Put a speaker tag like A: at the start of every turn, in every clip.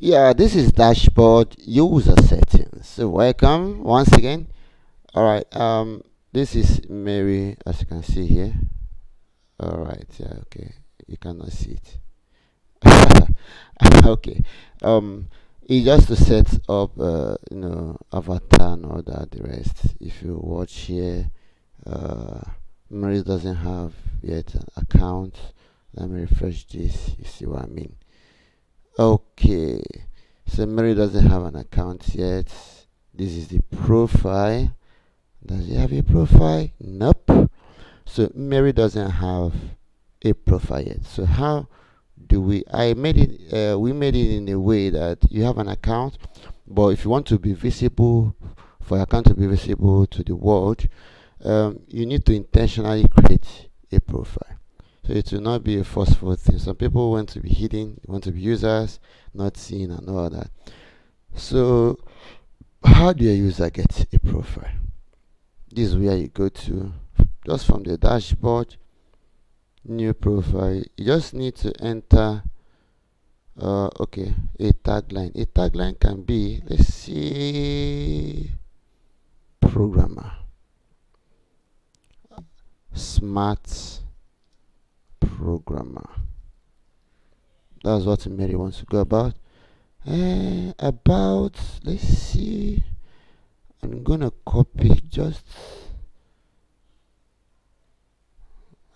A: Yeah, this is dashboard user settings. So welcome once again. All right. This is Mary, as you can see here. All right. Yeah. Okay. You cannot see it. Okay. Um, it's just to set up, avatar and all that. The rest. If you watch here, uh, Mary doesn't have yet an account. Let me refresh this. You see what I mean? Okay. So Mary doesn't have an account yet. This is the profile. Does he have a profile? Nope. So Mary doesn't have a profile yet. So how do we? I made it. We made it in a way that you have an account, but if you want to be visible, for your account to be visible to the world, you need to intentionally create a profile. So it will not be a forceful thing. Some people want to be hidden, want to be users, not seen, and all that. So how do a user get a profile? This is where you go to, just from the dashboard, new profile. You just need to enter, okay, a tagline. A tagline can be, let's see, programmer, smart programmer. That's what Mary wants to go about. About, let's see, I'm gonna copy just,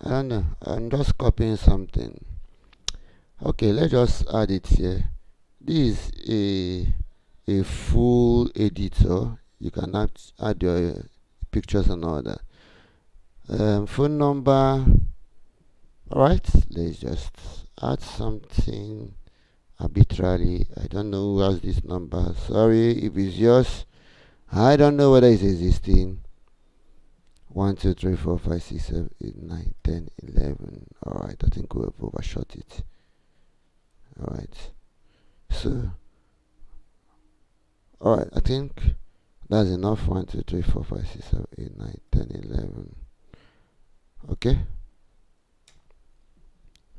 A: I don't know, I'm just copying something. Okay, let's just add it here. This is a full editor. You can add your pictures and all that. Phone number. Alright, let's just add something arbitrarily. I don't know who has this number. Sorry if it's yours. I don't know whether it's existing. 1, 2, 3, 4, 5, 6, 7, 8, 9, 10, 11. Alright, I think we've overshot it. Alright, so, alright, I think that's enough. 1, 2, 3, 4, 5, 6, 7, 8, 9, 10, 11. Okay,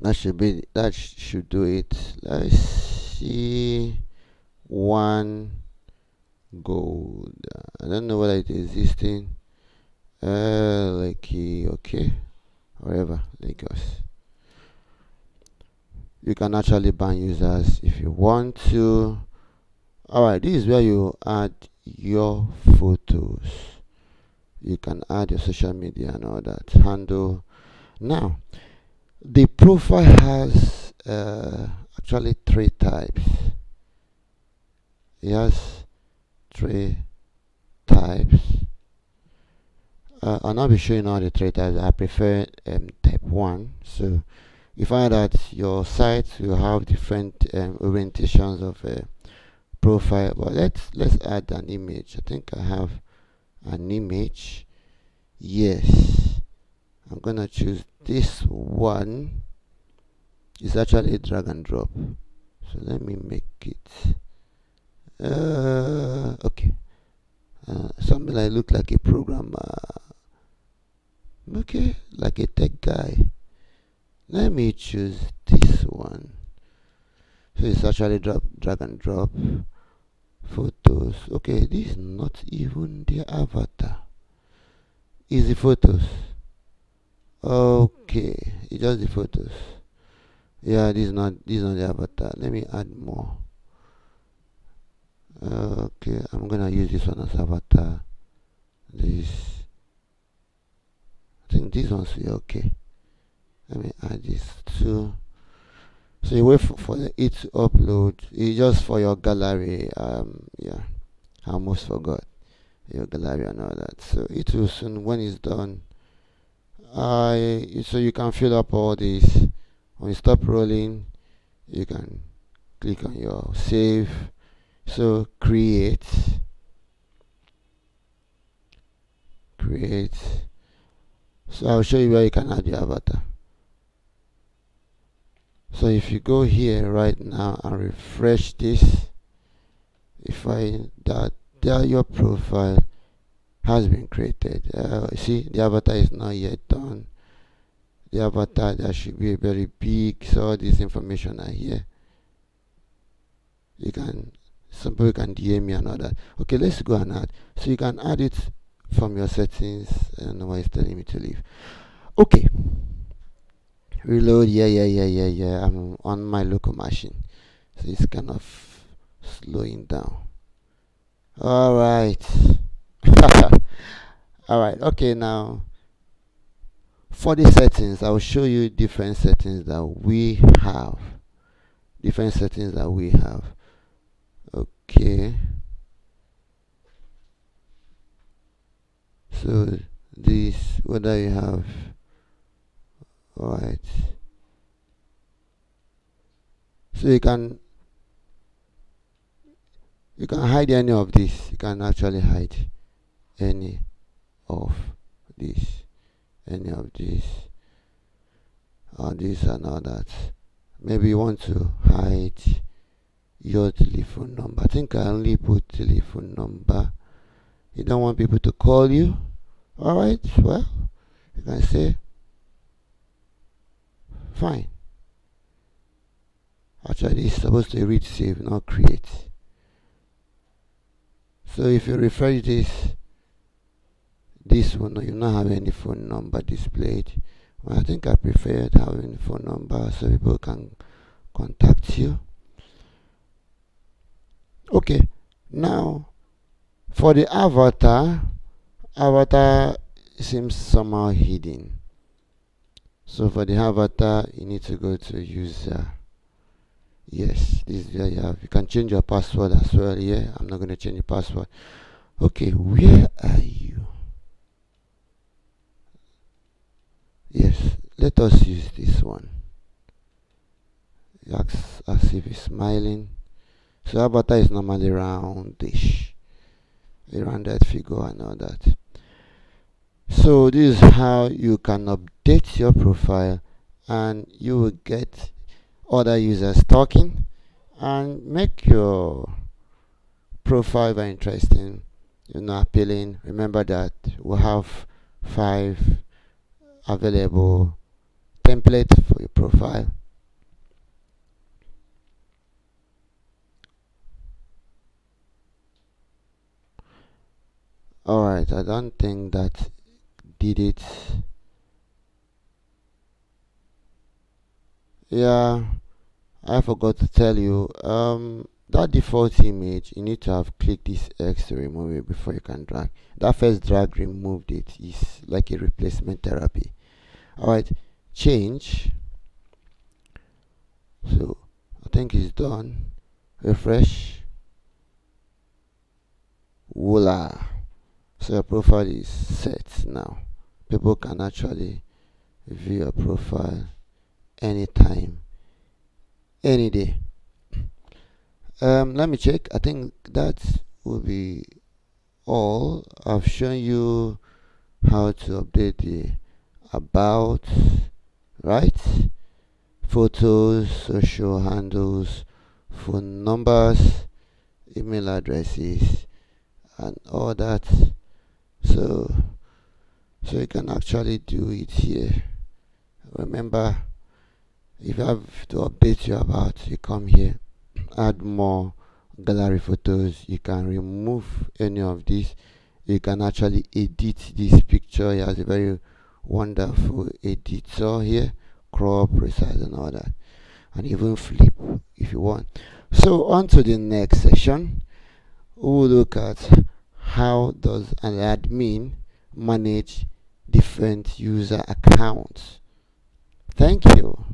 A: that should do it. Let's see. One gold. I don't know whether it is existing. Like okay, wherever Lagos. You can actually ban users if you want to. Alright, this is where you add your photos. You can add your social media and all that handle. Now, the profile has actually three types. It has three types. I'll not be showing all the three types. I prefer type 1. So you find that your site will have different orientations of profile. But let's add an image. I think I have an image. Yes, I'm gonna choose this one. It's actually drag and drop. So let me make it. Okay. Something like look like a programmer. Okay, like a tech guy. Let me choose this one. So it's actually drag and drop photos. Okay, this is not even the avatar. Is the photos. Okay, it's just the photos. Yeah, this is not the avatar. Let me add more. Okay, I'm gonna use this one as avatar. This, I think this one's okay. Let me add this too. So you wait for it to upload. It's just for your gallery. Yeah, I almost forgot your gallery and all that. So it will soon, when it's done. So you can fill up all this. When you stop rolling, you can click on your save. So create. So I'll show you where you can add your avatar. So if you go here right now and refresh this, you find that there your profile has been created. See, the avatar is not yet done. The avatar that should be very big, so all this information are here. You can, some people can DM me and all that. Okay, let's go and add. So you can add it from your settings, and why it's telling me to leave. Okay, reload. Yeah. I'm on my local machine, so it's kind of slowing down. All right. All right. Okay, now for the settings, I will show you different settings that we have. Different settings that we have. Okay. So this, whether you have, all right. So you can hide any of this. You can actually hide any of this, any of this, or this and all that. Maybe you want to hide your telephone number. I think I only put telephone number. You don't want people to call you. Alright, well, you can say fine. Actually, it's supposed to read save, not create. So if you refresh this one, you not have any phone number displayed. Well, I think I prefer having phone number so people can contact you. Okay, now for the avatar seems somehow hidden. So for the avatar, you need to go to user. Yes, this is where you have. You can change your password as well. Yeah, I'm not going to change the password. Okay, where are you? Yes, let us use this one. It acts as if it's smiling. So avatar is normally roundish, a rounded figure and all that. So this is how you can update your profile, and you will get other users talking and make your profile very interesting, appealing. Remember that we have 5 available templates for your profile. Alright, I don't think that did it. Yeah, I forgot to tell you, that default image, you need to have clicked this X to remove it before you can drag. That first drag removed it. Is like a replacement therapy. Alright, change. So I think it's done. Refresh. Voila. So your profile is set now. People can actually view your profile anytime, any day. Let me check. I think that will be all. I've shown you how to update the about, right? Photos, social handles, phone numbers, email addresses, and all that. So you can actually do it here. Remember, if you have to update your about, you come here, add more gallery photos. You can remove any of these. You can actually edit this picture. It has a very wonderful editor here, crop, resize, and all that, and even flip if you want. So on to the next section. We'll look at how does an admin manage different user accounts. Thank you.